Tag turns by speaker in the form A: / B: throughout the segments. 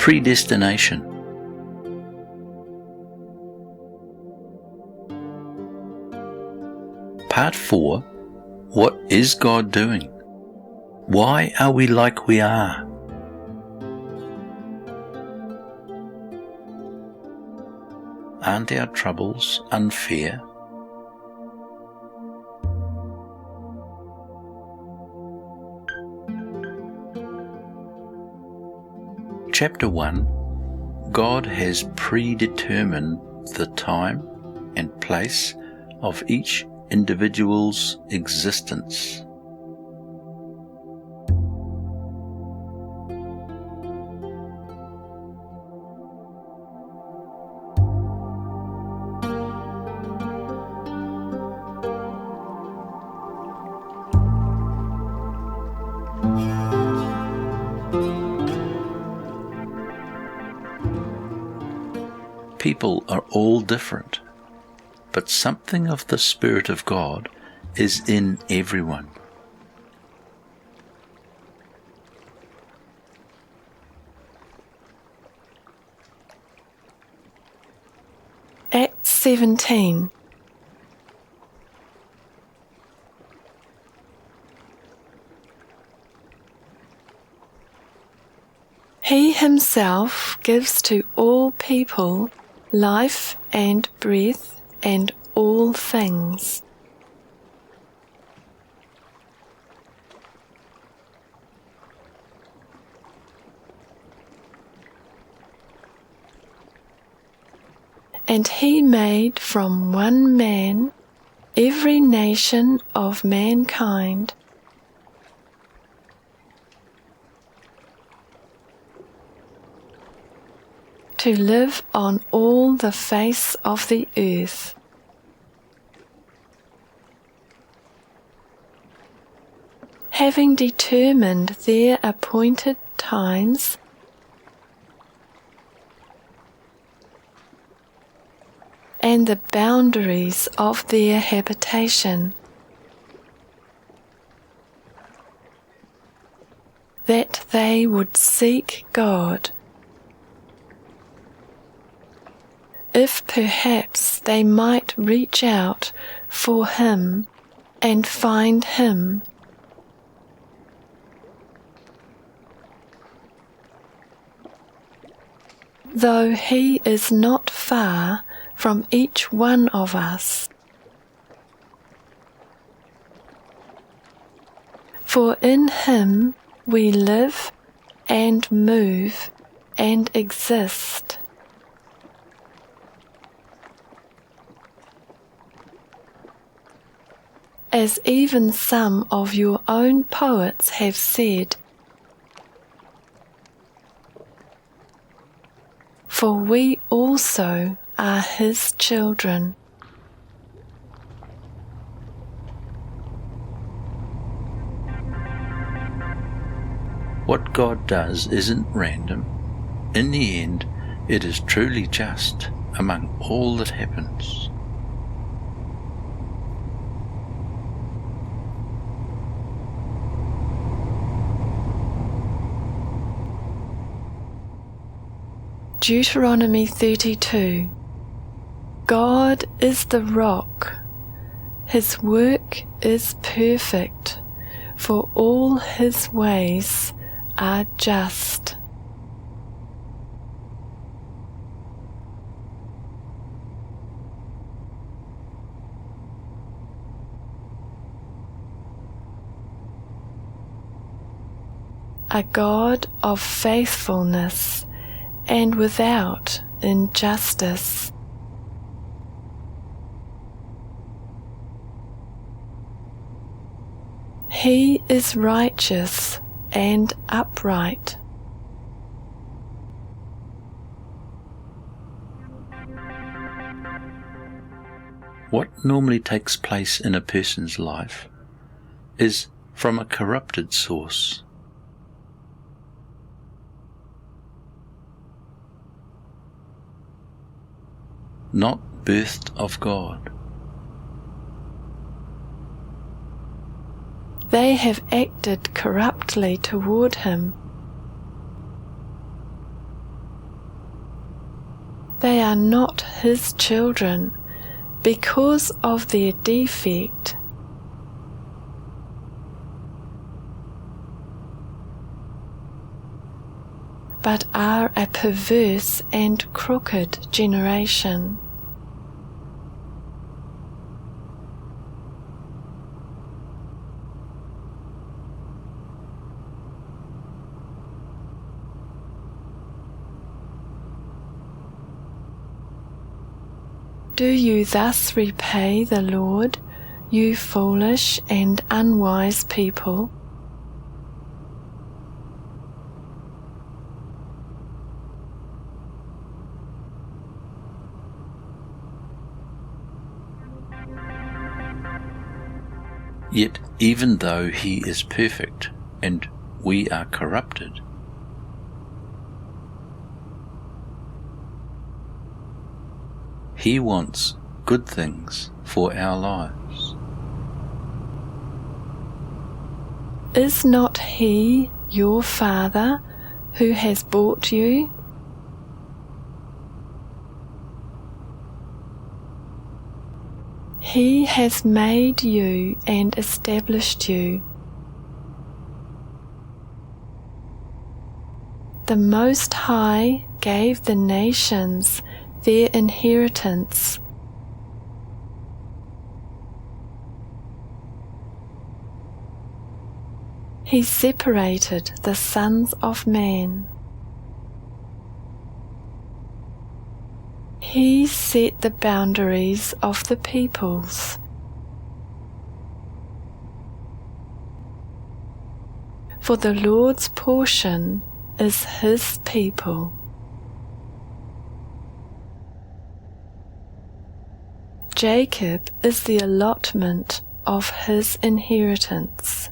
A: Predestination. Part 4. What is God doing? Why are we like we are? Aren't our troubles unfair? Chapter 1. God has predetermined the time and place of each individual's existence. People are all different, but something of the Spirit of God is in everyone.
B: Acts 17. He himself gives to all people life and breath and all things. And he made from one man every nation of mankind to live on all the face of the earth. Having determined their appointed times and the boundaries of their habitation, that they would seek God, if perhaps they might reach out for him and find him. Though he is not far from each one of us. For in him we live and move and exist. As even some of your own poets have said, for we also are his children.
A: What God does isn't random. In the end, it is truly just among all that happens.
B: Deuteronomy 32. God is the rock, his work is perfect, for all his ways are just. A God of faithfulness and without injustice. He is righteous and upright.
A: What normally takes place in a person's life is from a corrupted source. Not birthed of God.
B: They have acted corruptly toward him. They are not his children because of their defect, but are a perverse and crooked generation. Do you thus repay the Lord, you foolish and unwise people?
A: Yet even though he is perfect and we are corrupted, he wants good things for our lives.
B: Is not he your Father who has bought you? He has made you and established you. The Most High gave the nations their inheritance. He separated the sons of man. He set the boundaries of the peoples. For the Lord's portion is his people. Jacob is the allotment of his inheritance.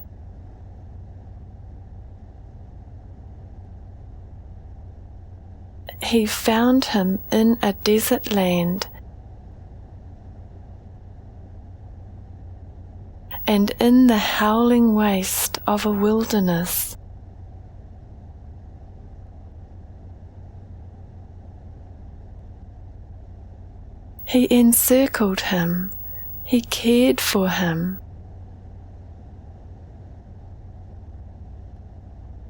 B: He found him in a desert land, and in the howling waste of a wilderness. He encircled him, he cared for him.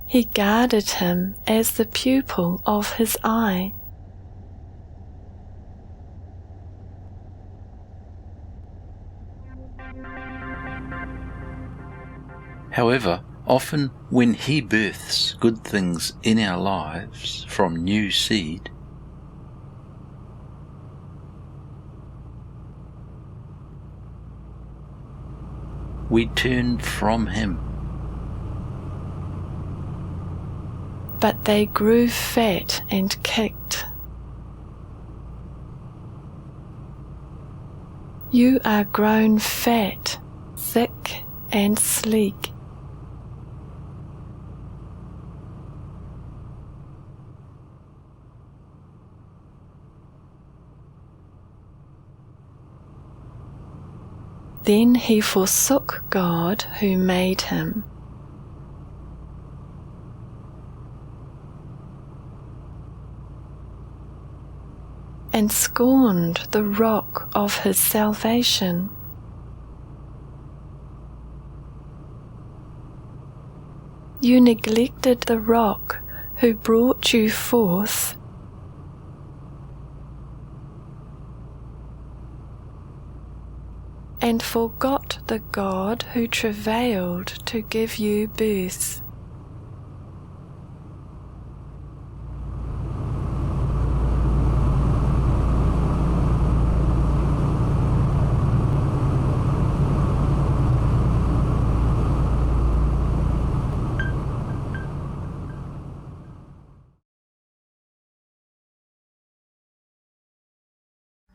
B: He guarded him as the pupil of his eye.
A: However, often when he births good things in our lives from new seed, we turn from him.
B: But they grew fat and kicked. You are grown fat, thick and sleek. Then he forsook God who made him. And scorned the rock of his salvation. You neglected the rock who brought you forth, and forgot the God who travailed to give you birth.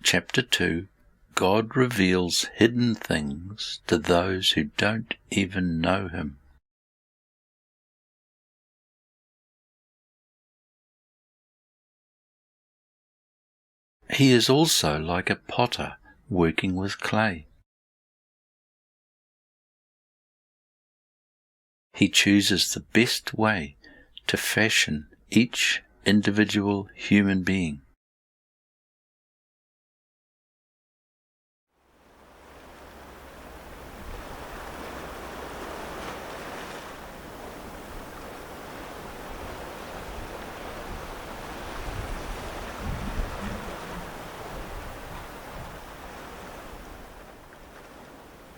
A: Chapter 2. God reveals hidden things to those who don't even know him. He is also like a potter working with clay. He chooses the best way to fashion each individual human being.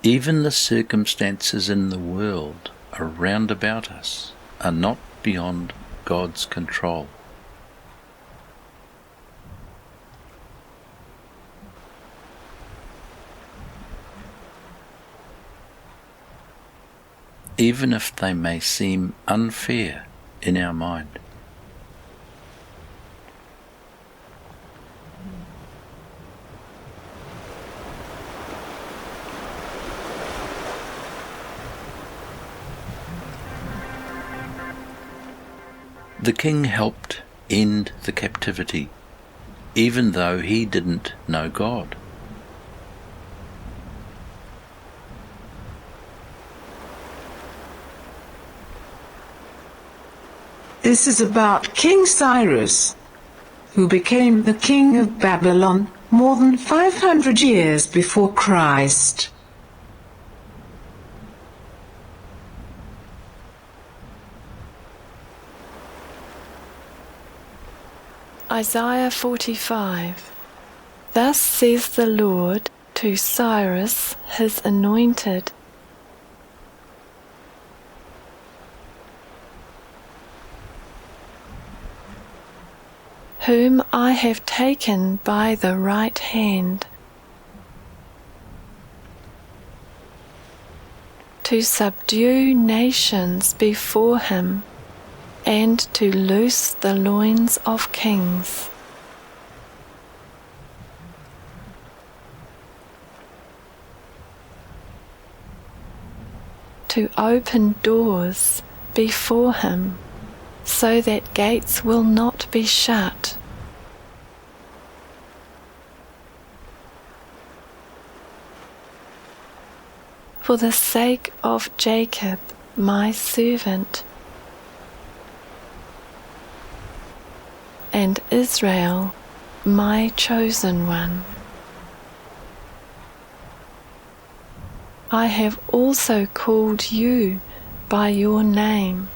A: Even the circumstances in the world around about us are not beyond God's control. Even if they may seem unfair in our mind. The king helped end the captivity, even though he didn't know God.
C: This is about King Cyrus, who became the king of Babylon more than 500 years before Christ.
B: Isaiah 45. Thus says the Lord to Cyrus, his anointed, whom I have taken by the right hand, to subdue nations before him, and to loose the loins of kings, to open doors before him, so that gates will not be shut. For the sake of Jacob, my servant, and Israel, my chosen one. I have also called you by your name.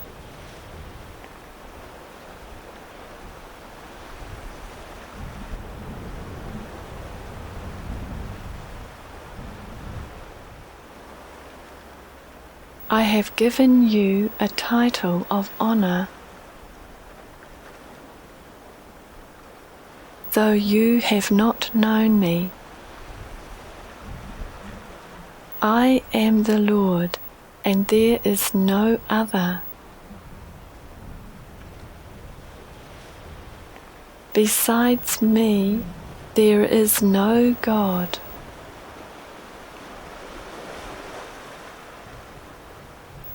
B: I have given you a title of honor, though you have not known me. I am the Lord, and there is no other. Besides me, there is no God.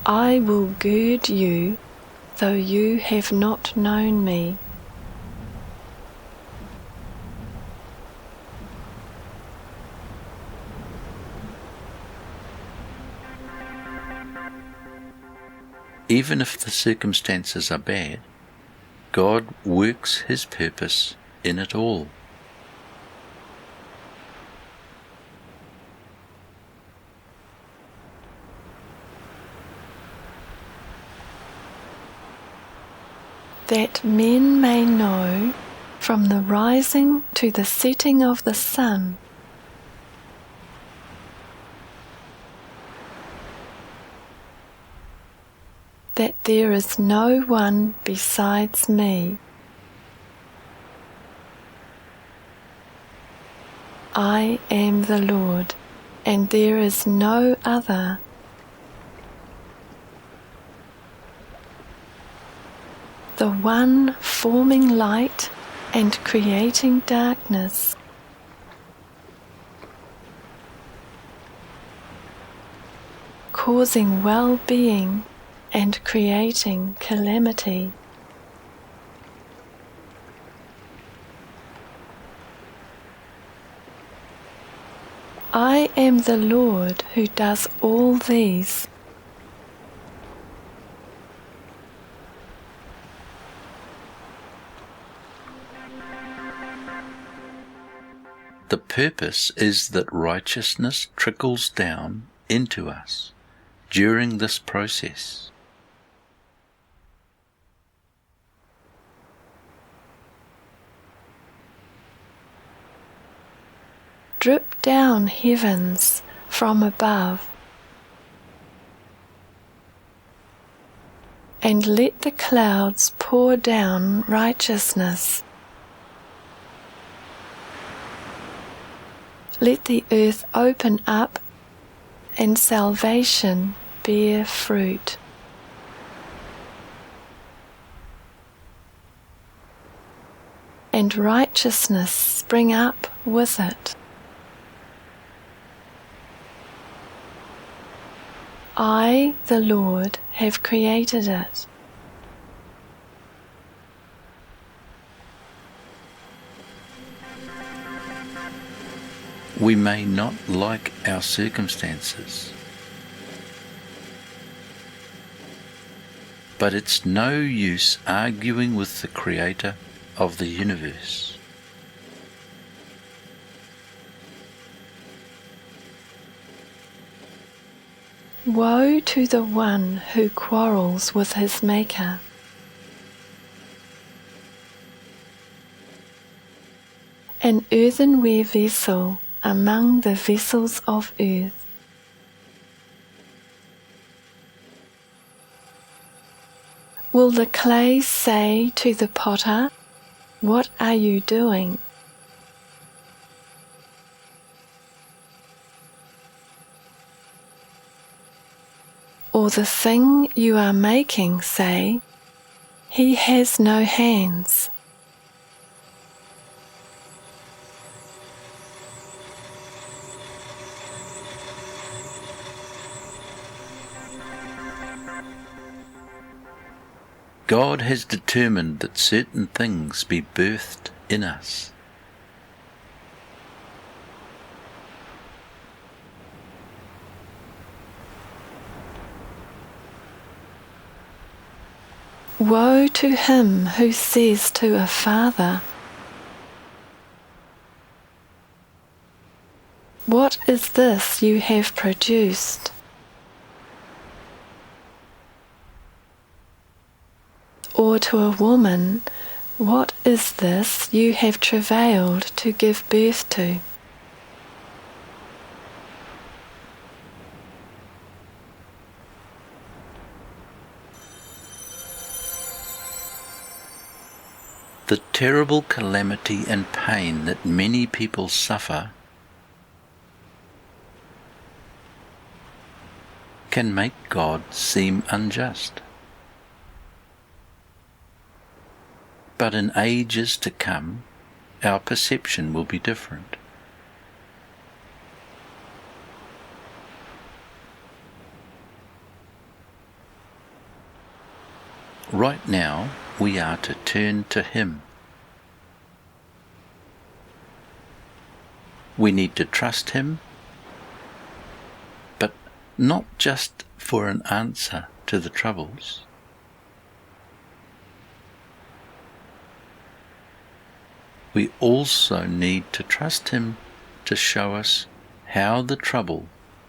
B: I will gird you, though you have not known me.
A: Even if the circumstances are bad, God works his purpose in it all.
B: That men may know from the rising to the setting of the sun that there is no one besides me. I am the Lord, and there is no other. The one forming light and creating darkness. Causing well-being and creating calamity. I am the Lord who does all these.
A: The purpose is that righteousness trickles down into us during this process.
B: Drip down, heavens, from above, and let the clouds pour down righteousness. Let the earth open up and salvation bear fruit. And righteousness spring up with it. I, the Lord, have created it.
A: We may not like our circumstances, but it's no use arguing with the Creator of the universe.
B: Woe to the one who quarrels with his Maker. An earthenware vessel among the vessels of earth. Will the clay say to the potter, "What are you doing?" Or the thing you are making say, "He has no hands"?
A: God has determined that certain things be birthed in us.
B: Woe to him who says to a father, "What is this you have produced?" Or to a woman, "What is this you have travailed to give birth to?"
A: The terrible calamity and pain that many people suffer can make God seem unjust. But in ages to come, our perception will be different. Right now, we are to turn to Him. We need to trust Him, but not just for an answer to the troubles. We also need to trust Him to show us how the trouble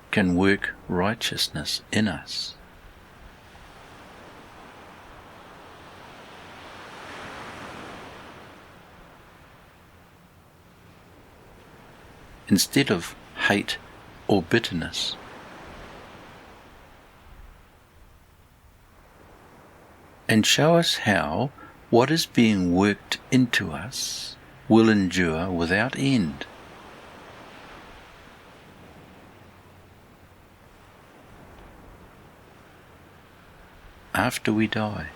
A: can work righteousness in us. Instead of hate or bitterness. And show us how what is being worked into us will endure without end. After we die.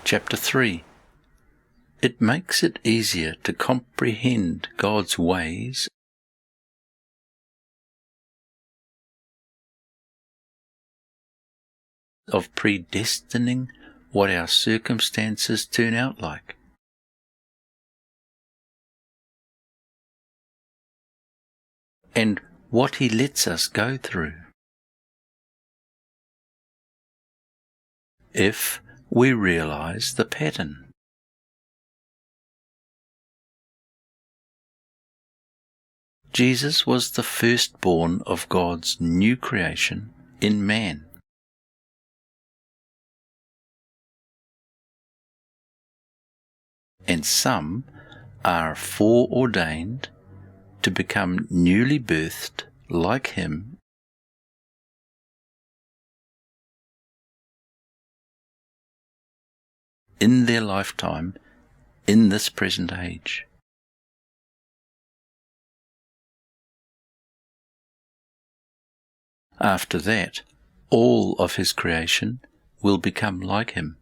A: Chapter 3. It makes it easier to comprehend God's ways of predestining what our circumstances turn out like. And what He lets us go through. If we realize the pattern. Jesus was the firstborn of God's new creation in man. And some are foreordained to become newly birthed like him in their lifetime in this present age. After that, all of his creation will become like him.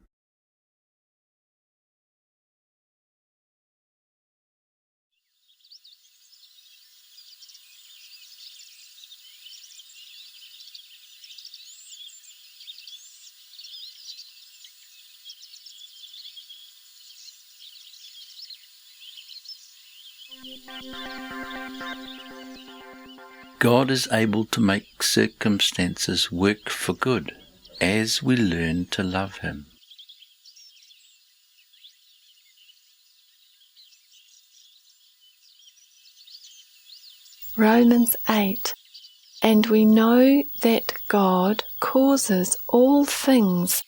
A: God is able to make circumstances work for good as we learn to love him.
B: Romans 8. And we know that God causes all things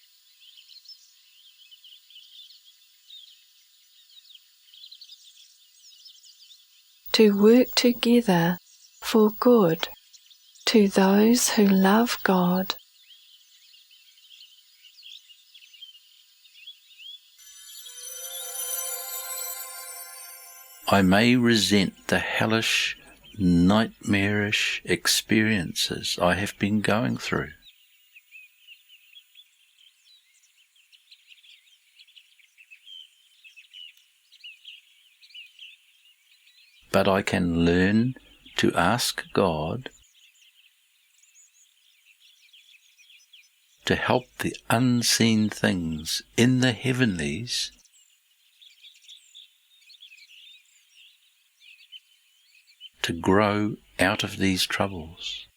B: to work together for good to those who love God.
A: I may resent the hellish, nightmarish experiences I have been going through. But I can learn to ask God to help the unseen things in the heavenlies to grow out of these troubles.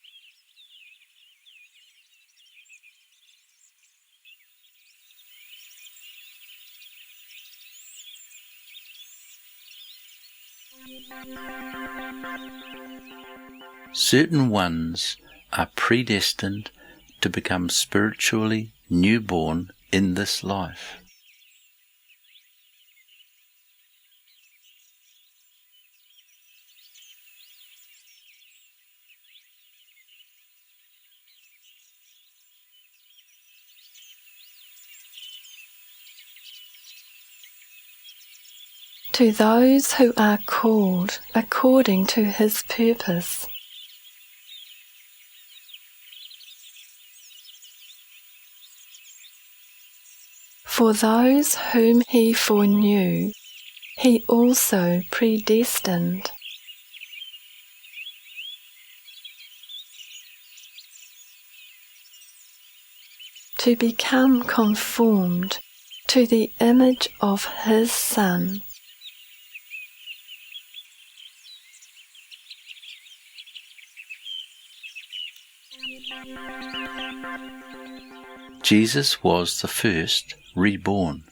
A: Certain ones are predestined to become spiritually newborn in this life.
B: To those who are called according to his purpose. For those whom he foreknew, he also predestined to become conformed to the image of his Son,
A: Jesus was the first reborn,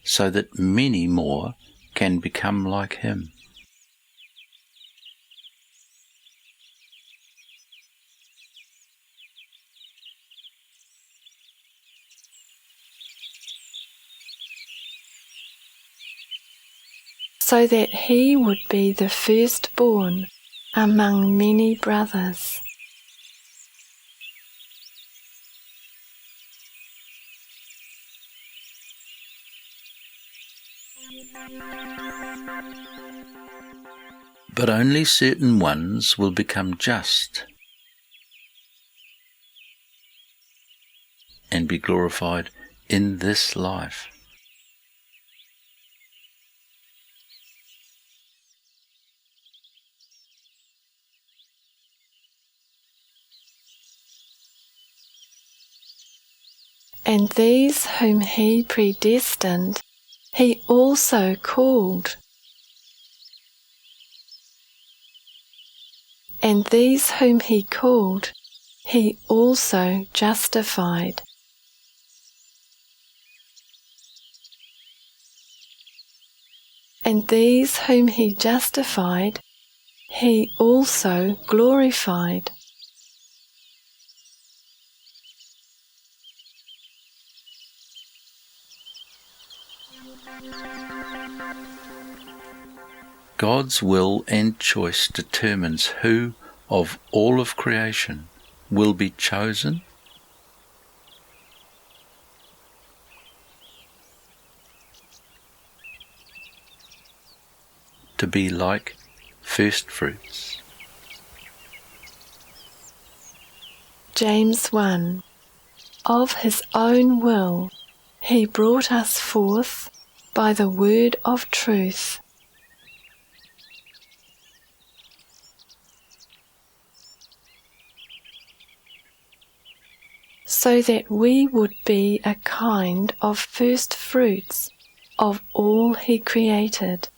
A: so that many more can become like him.
B: so that he would be the firstborn among many brothers.
A: But only certain ones will become just and be glorified in this life.
B: And these whom he predestined, he also called. And these whom he called, he also justified. And these whom he justified, he also glorified.
A: God's will and choice determines who of all of creation will be chosen to be like first fruits.
B: James 1. Of his own will he brought us forth by the word of truth, so that we would be a kind of first fruits of all he created.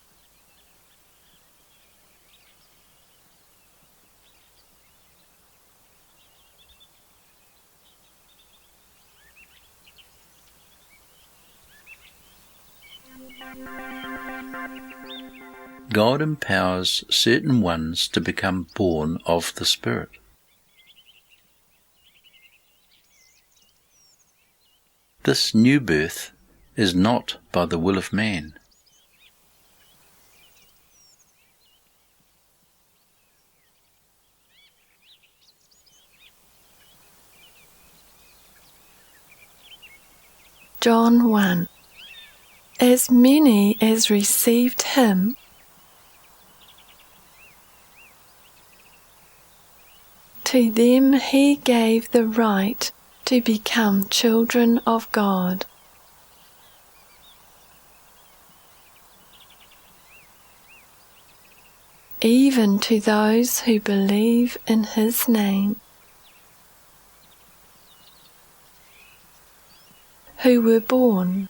A: God empowers certain ones to become born of the Spirit. This new birth is not by the will of man.
B: John 1. As many as received him, to them he gave the right to become children of God, even to those who believe in his name, who were born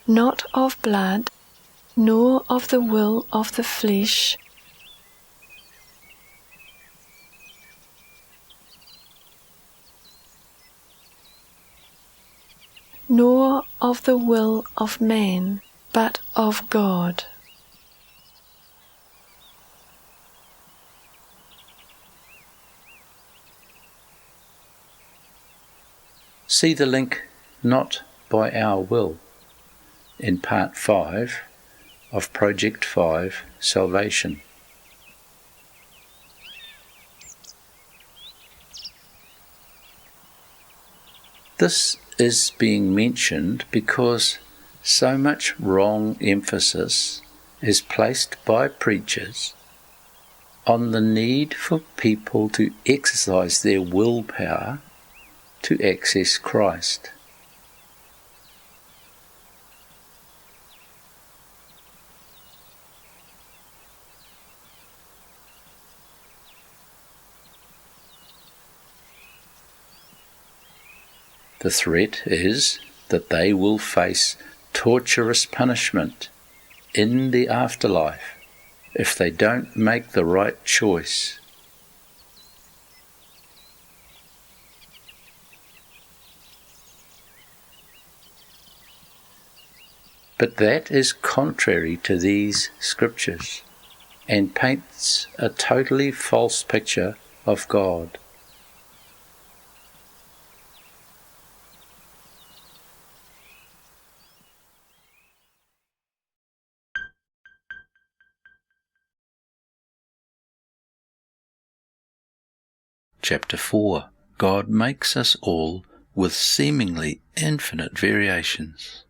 B: not of blood, nor of the will of the flesh, nor of the will of man, but of God.
A: See the link "Not by our will" in Part 5 of Project 5 Salvation. This is being mentioned because so much wrong emphasis is placed by preachers on the need for people to exercise their willpower to access Christ. The threat is that they will face torturous punishment in the afterlife if they don't make the right choice. But that is contrary to these scriptures and paints a totally false picture of God. Chapter 4. God makes us all with seemingly infinite variations.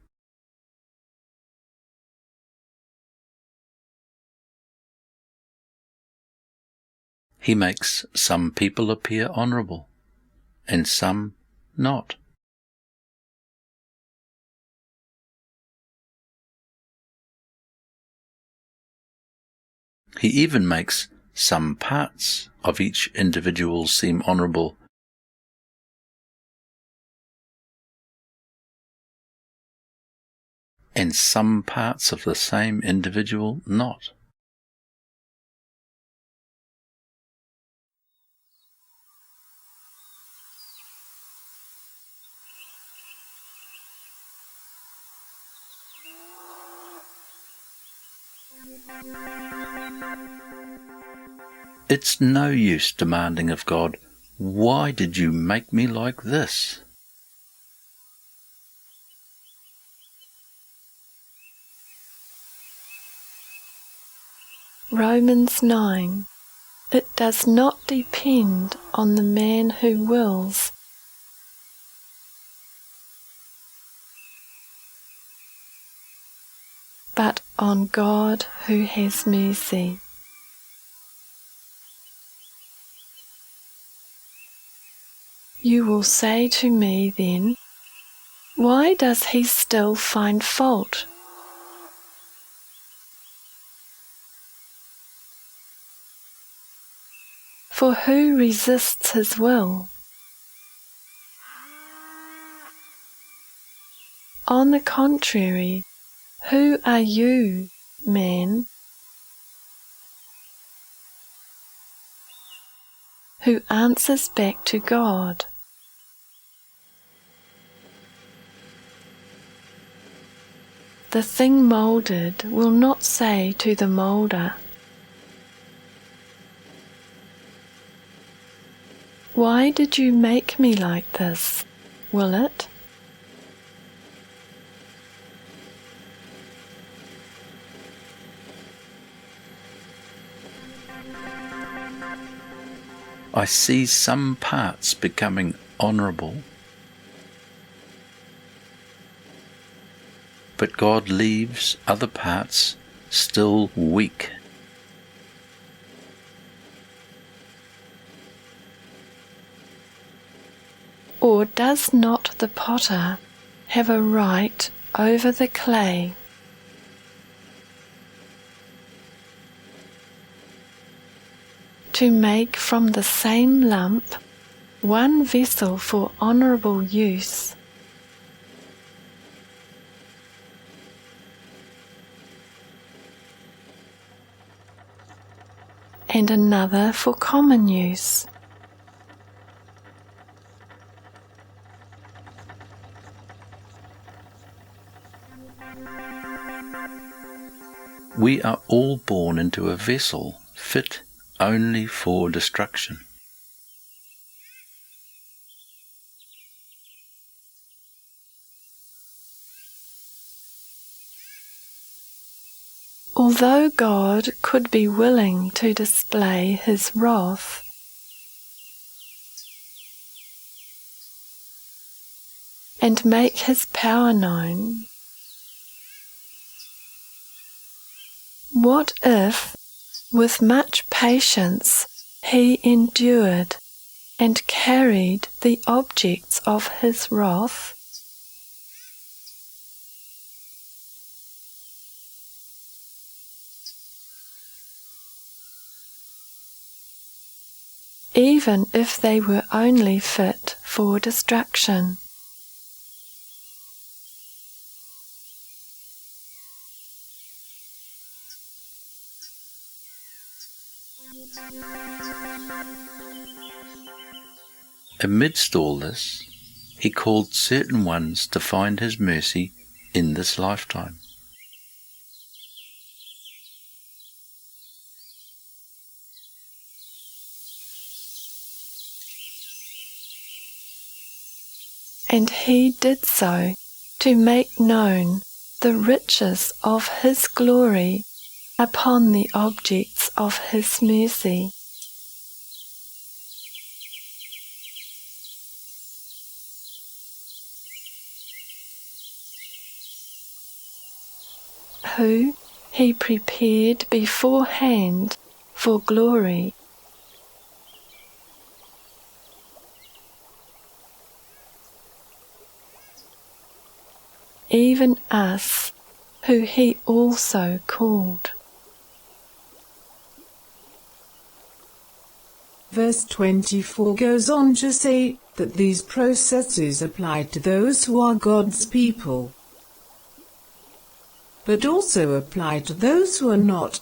A: He makes some people appear honourable, and some not. He even makes some parts of each individual seem honourable, and some parts of the same individual not. It's no use demanding of God, "Why did you make me like this?"
B: Romans 9. It does not depend on the man who wills, but on God who has mercy. You will say to me then, why does he still find fault? For who resists his will? On the contrary, who are you, man, who answers back to God? The thing moulded will not say to the moulder, why did you make me like this, will it?
A: I see some parts becoming honourable, but God leaves other parts still weak.
B: Or does not the potter have a right over the clay to make from the same lump one vessel for honourable use, and another for common use?
A: We are all born into a vessel fit only for destruction.
B: Although God could be willing to display his wrath, and make his power known, what if, with much patience, he endured and carried the objects of his wrath? Even if they were only fit for destruction.
A: Amidst all this, he called certain ones to find his mercy in this lifetime.
B: And he did so to make known the riches of his glory upon the objects of his mercy, who he prepared beforehand for glory, even us, who he also called.
C: Verse 24 goes on to say that these processes apply to those who are God's people, but also apply to those who are not.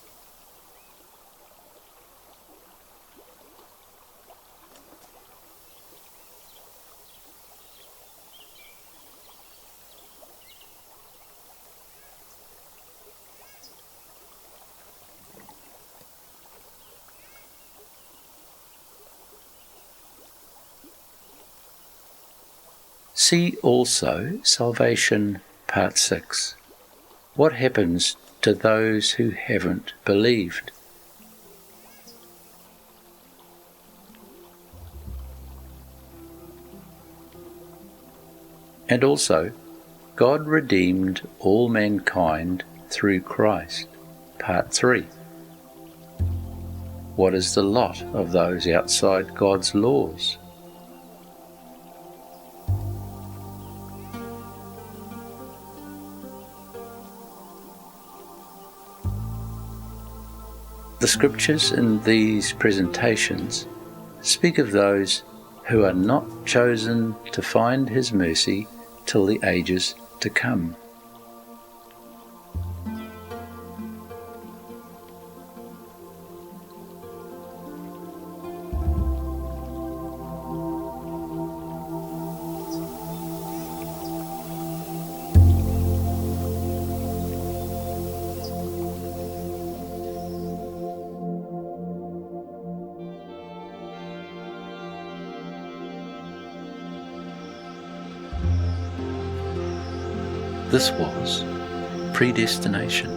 A: See also Salvation Part 6. What happens to those who haven't believed? And also, God redeemed all mankind through Christ. Part 3. What is the lot of those outside God's laws? The scriptures in these presentations speak of those who are not chosen to find His mercy till the ages to come. This was Predestination,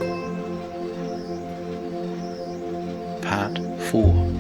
A: Part 4.